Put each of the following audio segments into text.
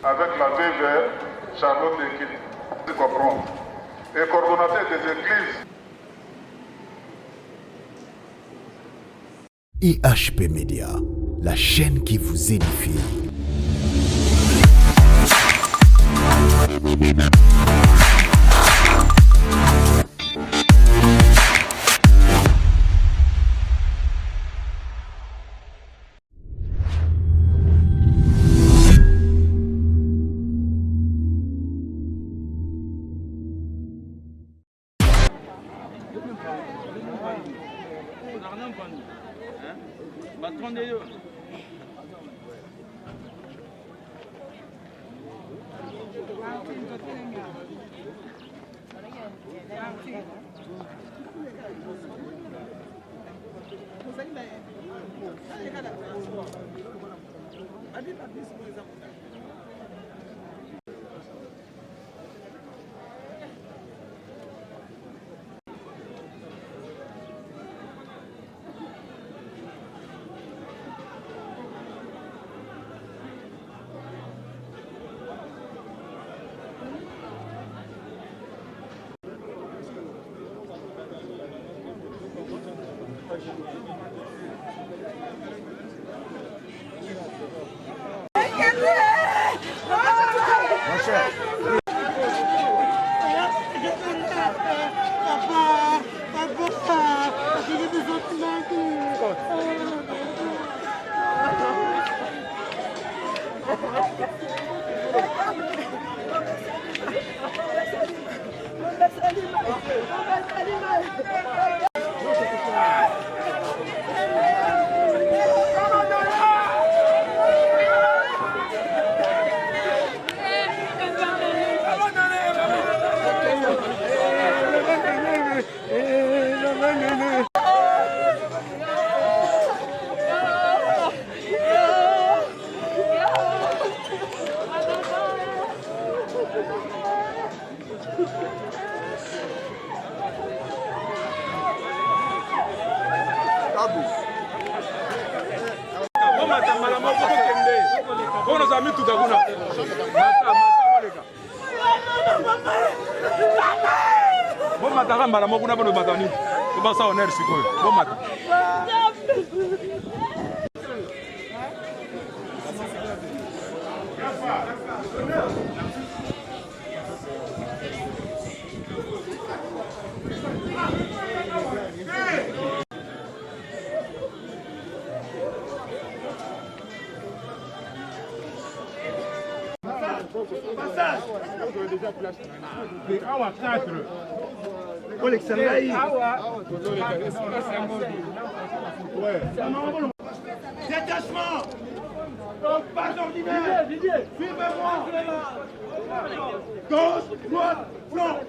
avec la DVR Charlotte Ekini, tu comprends, et coordonnateur des églises. IHP Media, la chaîne qui vous édifie. Détachement. Donc pas ordinaire. Suivez-moi. Gauche, droite, flanc.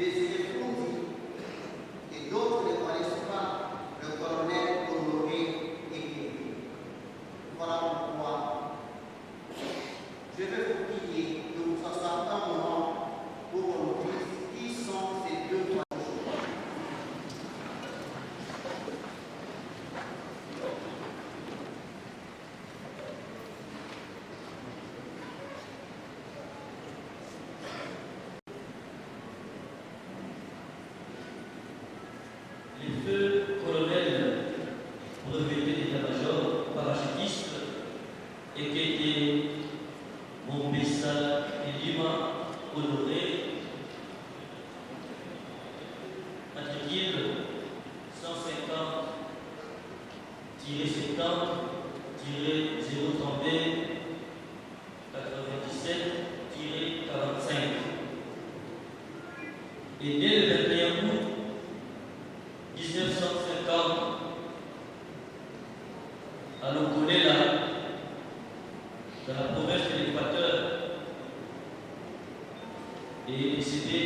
Désiré Fouzi et d'autres ne connaissent pas le colonel Honoré Ekeli. Voilà pourquoi je vais vous prier de vous asseoir un moment pour qu'on nous dise qui sont ces deux voyous. Les feux colonels brevetés d'état-major parachutiste Ekeli Mombessa Elima Honoré, matricule 150-70-032 97-45. Et dès le 21 août 1950, à Lokolela, dans la province de l'Équateur, et est décédé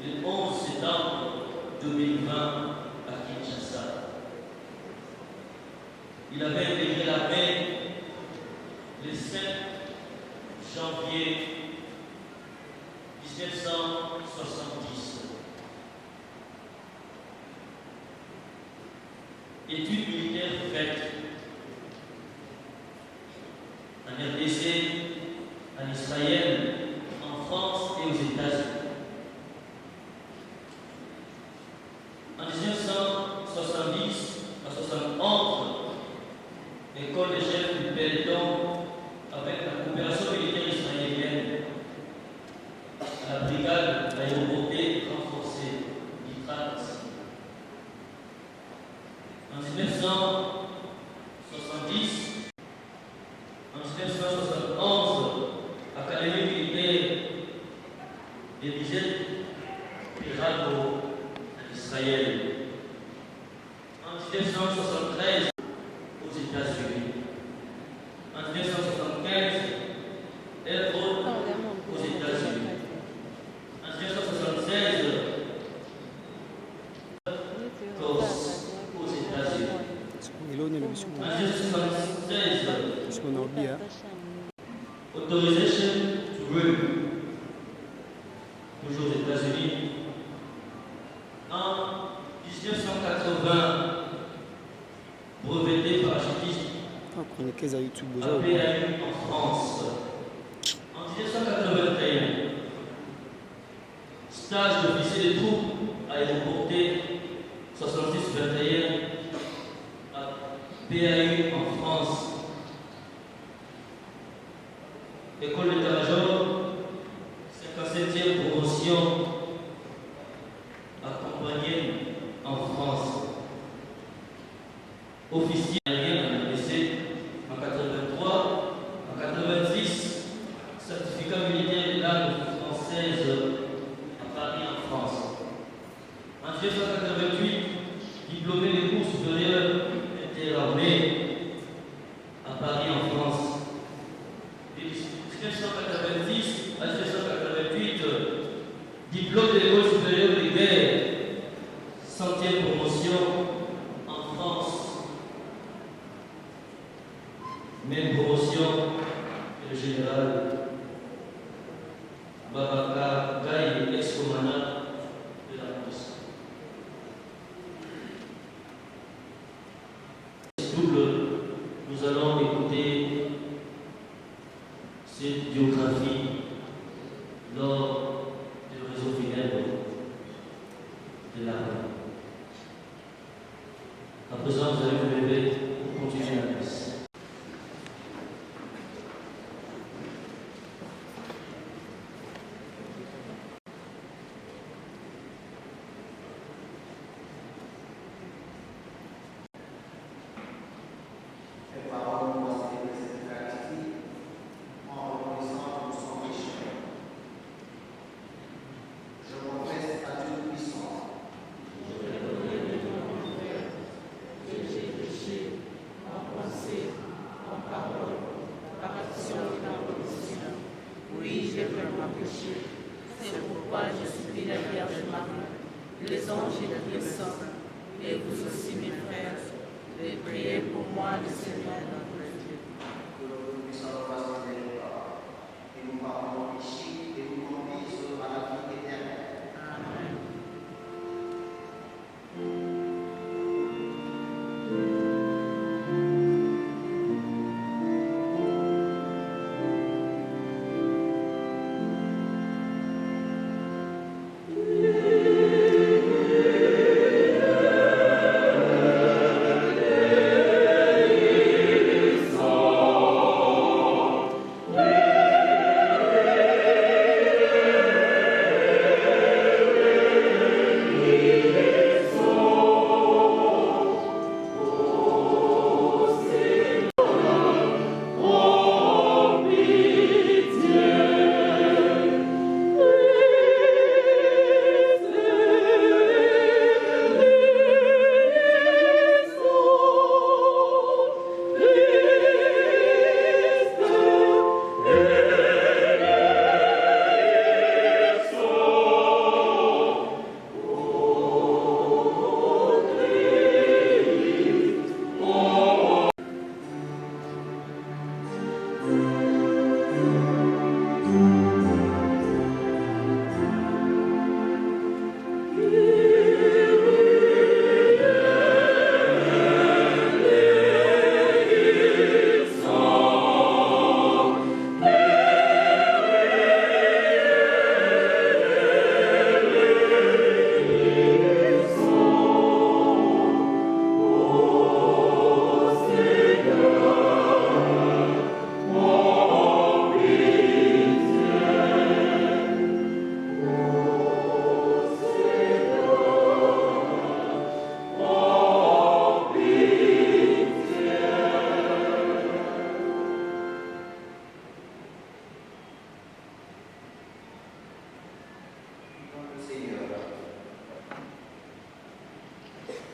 le 11 septembre 2020 à Kinshasa. Il avait intégré l'armée le 5 janvier 1970. Études militaires faites en RDC, en Israël, en France et aux États-Unis. En 1970 à 1971, école des chefs du peloton avec la coopération militaire israélienne à la brigade aéroportée renforcée d'Itrat. En 1970, en 1971, Académie militaire des Misettes Pirado en Israël. En 1973, aux États-Unis. En 1975, Air Force aux États-Unis. En 1976, Corse aux États-Unis. En 1976, Authorization to Run, toujours aux États-Unis. En 1980, breveté parachutiste à PAU en France. En 1981, stage d'officier de troupes aéroporté 66-21 à PAU en France. École d'état-major, 57e promotion à Compagnie en France. Officier aérien en RDC en 83, en 86, certificat militaire de l'arme française à Paris en France. En 1988, diplômé des cours supérieurs interarmées à Paris en France. De 1990 à 1988, diplôme de l'école supérieure de guerre, 100e promotion en France. Même promotion que le général Babacar Gaye, ex-commandant de la police. Double, nous allons écouter cette biographie lors du réseau funèbre de l'armée. À présent, vous allez vous lever pour continuer la messe. Ces paroles nous considèrent cette Eucharistie en reconnaissance de son péché. Je confesse à Dieu puissant. J'ai péché en pensée, en parole, par action et par omission. Oui, j'ai vraiment péché. C'est pourquoi je supplie la Vierge Marie, les anges et les saints, et vous aussi mes frères, de prier pour moi le Seigneur notre Dieu. Que nous puissions passer et nous pardonnons nos péchés et nous conduisons à la vie éternelle. Amen.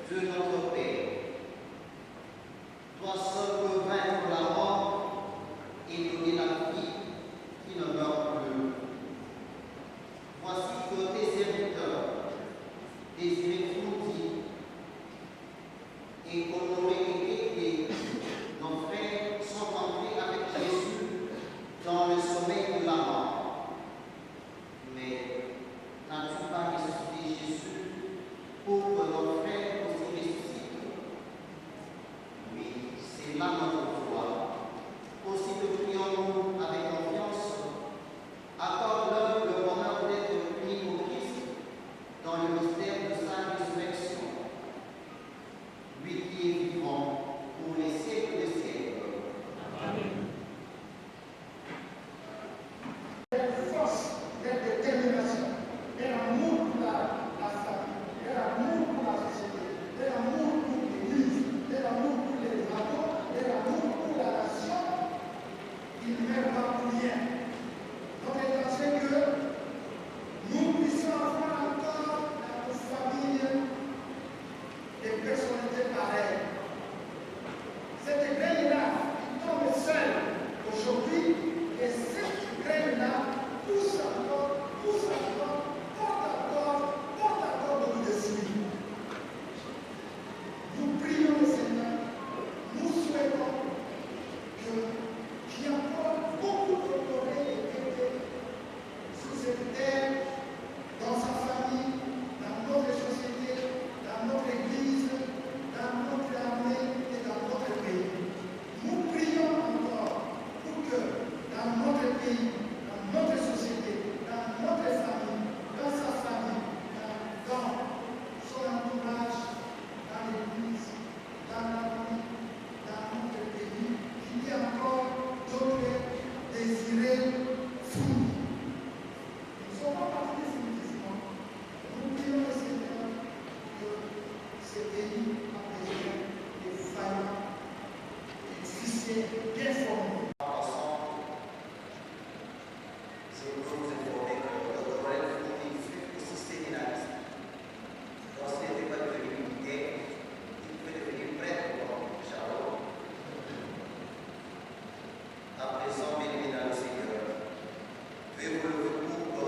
Dieu notre Père, toi seul peux vaincre la mort et donner la vie qui ne meurt plus. Voici que tes serviteurs, désirés fruits et honorés et guidés, nos frères sont entrés avec Jésus dans le sommeil de la mort. Mais n'as-tu pas ressuscité Jésus pour que nos frères aussi ressuscitent? Oui, c'est là notre foi. Aussi te prions-nous avec confiance. Accorde-leur le bonheur d'être unis au Christ dans le mystère de sa résurrection. Lui qui est vivant pour les siècles des siècles. Amen. Force et détermination, et l'amour pour la famille, et l'amour pour la société, et l'amour pour l'Église, et l'amour pour les drapeaux, et l'amour pour la nation, il ne met pas pour rien. Donc, c'est que nous puissions avoir encore dans nos familles des personnalités pareilles. Cette graine-là qui tombe seule aujourd'hui, et cette graine-là pousse encore, porte encore de nous dessus. Nous prions le Seigneur, nous souhaitons qu'il y ait encore beaucoup de progrès et de sur cette terre, dans sa famille, dans notre société, dans notre Église, dans notre armée et dans notre pays. Nous prions encore pour que dans notre pays, dans notre société, dans notre famille, dans sa famille, dans son entourage, dans l'Église, dans l'armée, dans notre pays, qu'il y ait encore d'autres désirés fous. Nous ne sommes pas partis définitivement. Nous prions le Seigneur que ce pays a besoin de vaillants, d'officiers bien formés. Je veux vous informer que le colonel Fournier fut aussi séminariste. Lorsqu'il n'était pas devenu militaire, il pouvait devenir prêtre comme Charles. À présent, béni dans le Seigneur, veuillez vous lever pour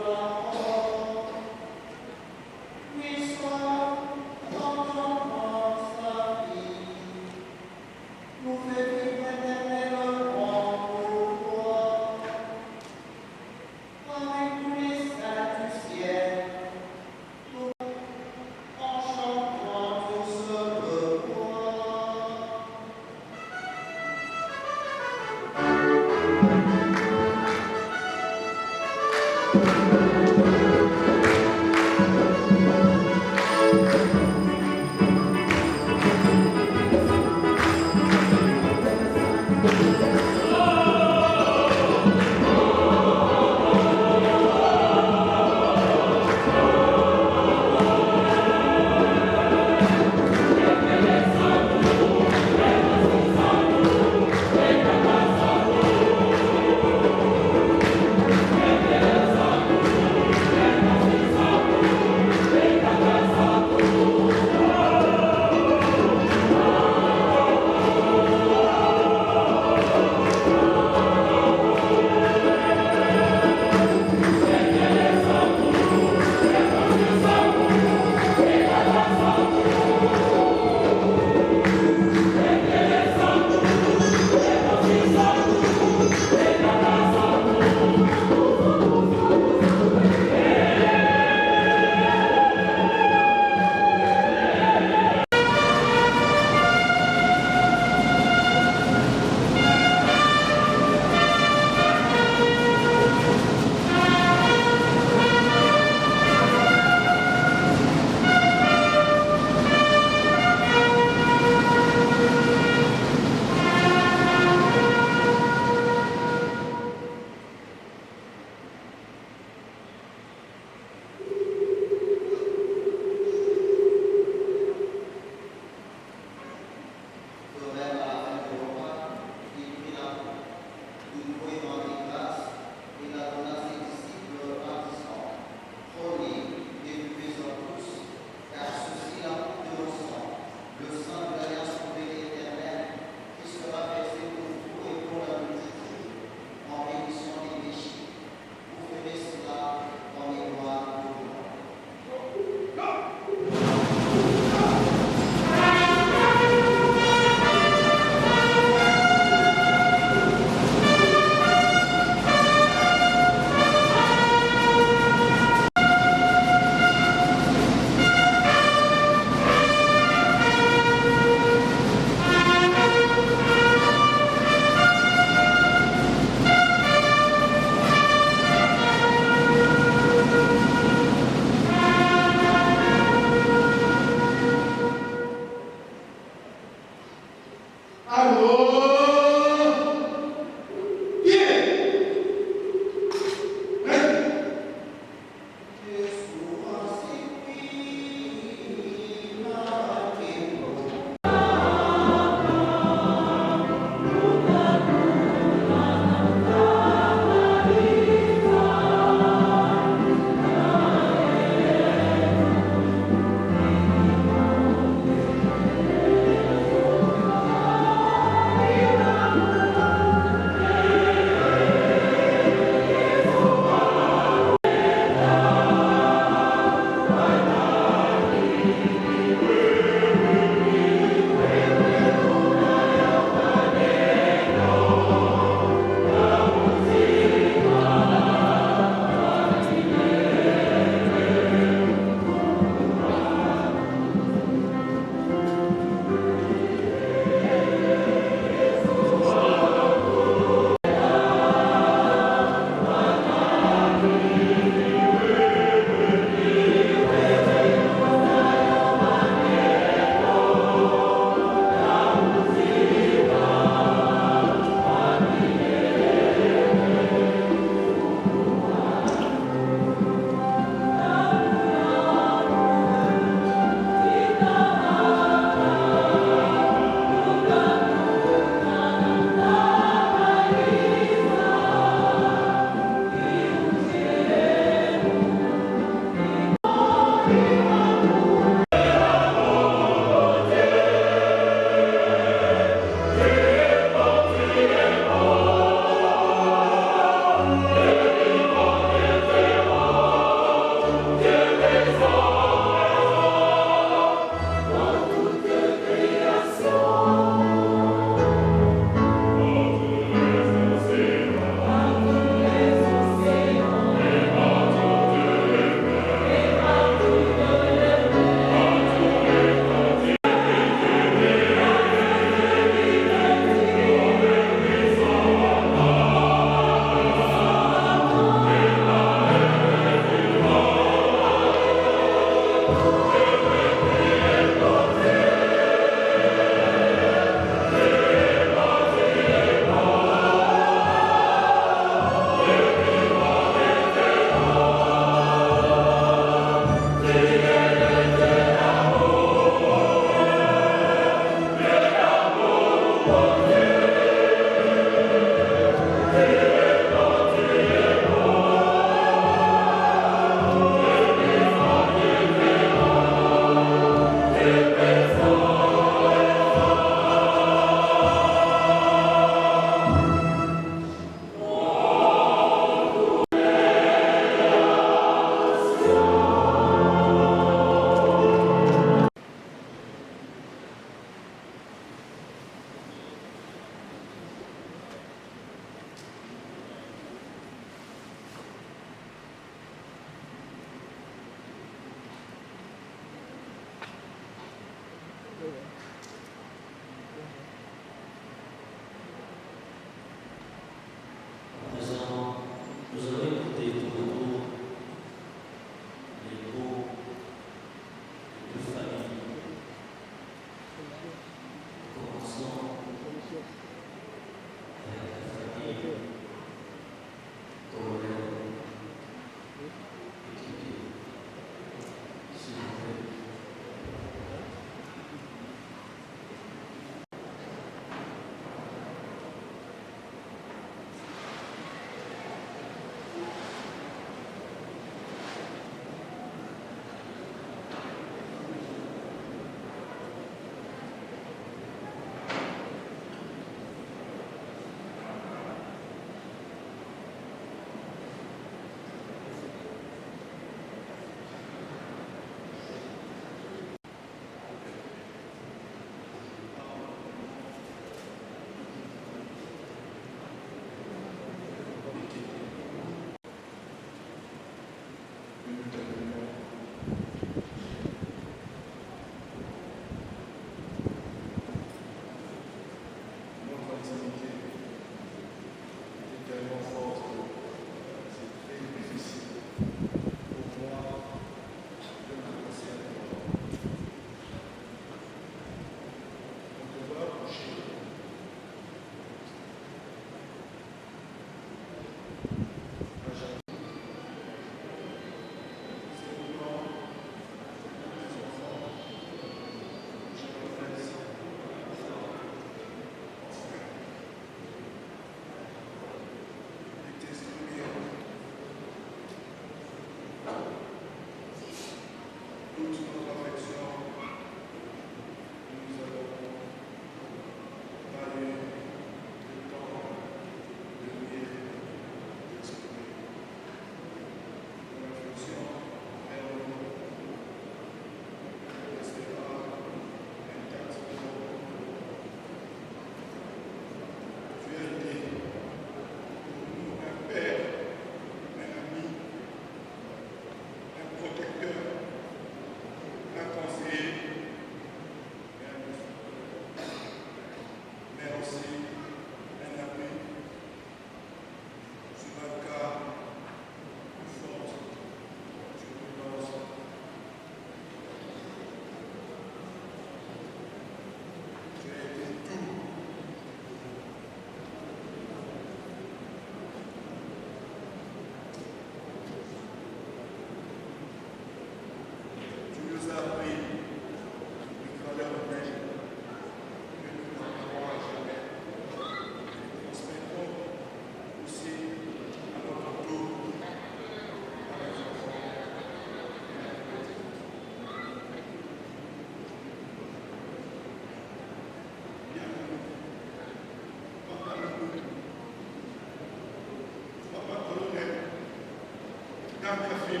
ta fille,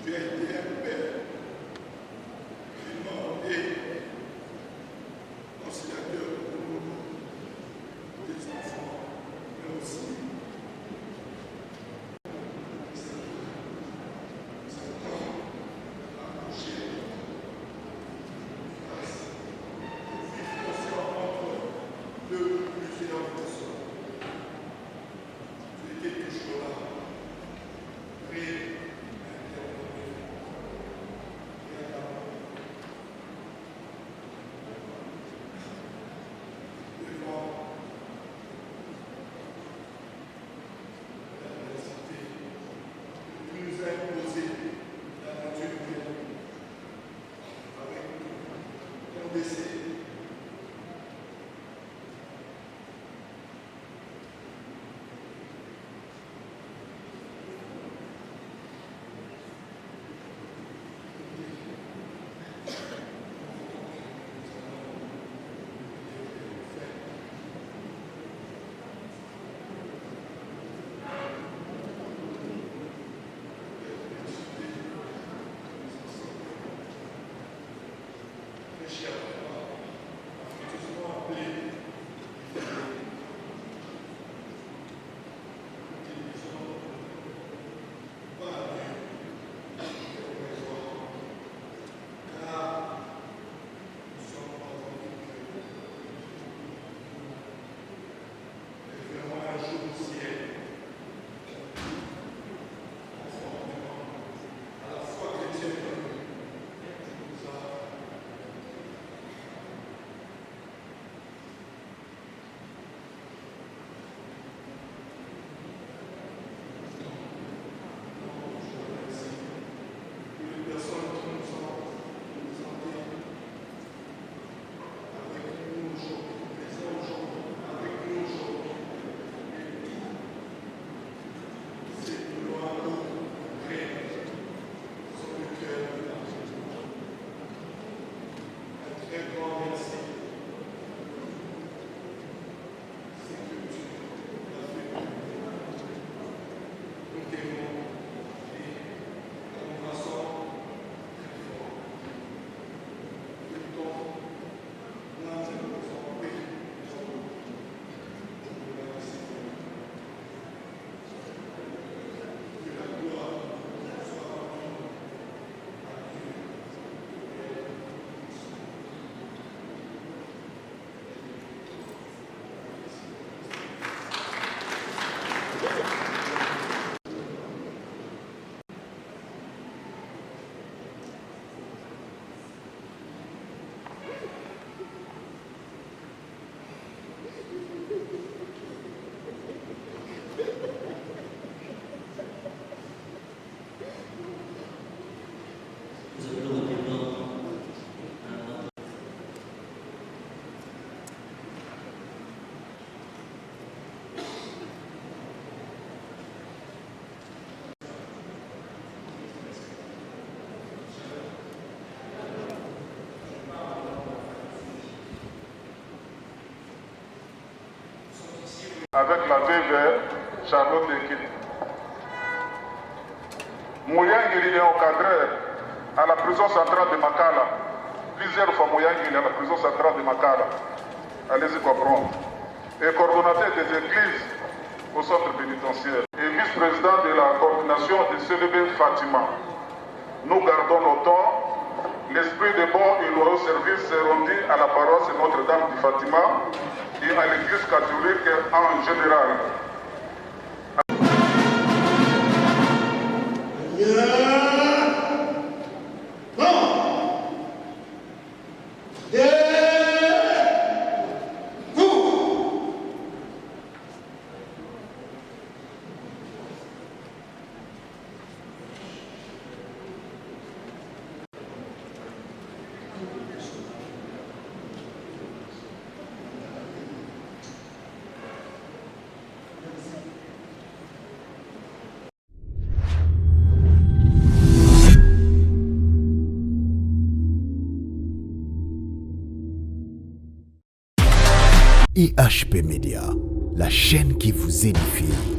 tu as été un père vivant et conciliateur pour tes enfants, mais aussi avec la VV Charlotte Dekini. Mouyangiri est encadré à la prison centrale de Makala. Plusieurs fois Mouyangiri à la prison centrale de Makala. Allez-y comprendre. Et coordonnateur des églises au centre pénitentiaire. Et vice-président de la coordination de CDB Fatima. Nous gardons nos temps. L'esprit de bon et loyaux service est rendu à la paroisse Notre-Dame de Fatima et à l'église catholique en général. IHP Média, la chaîne qui vous édifie.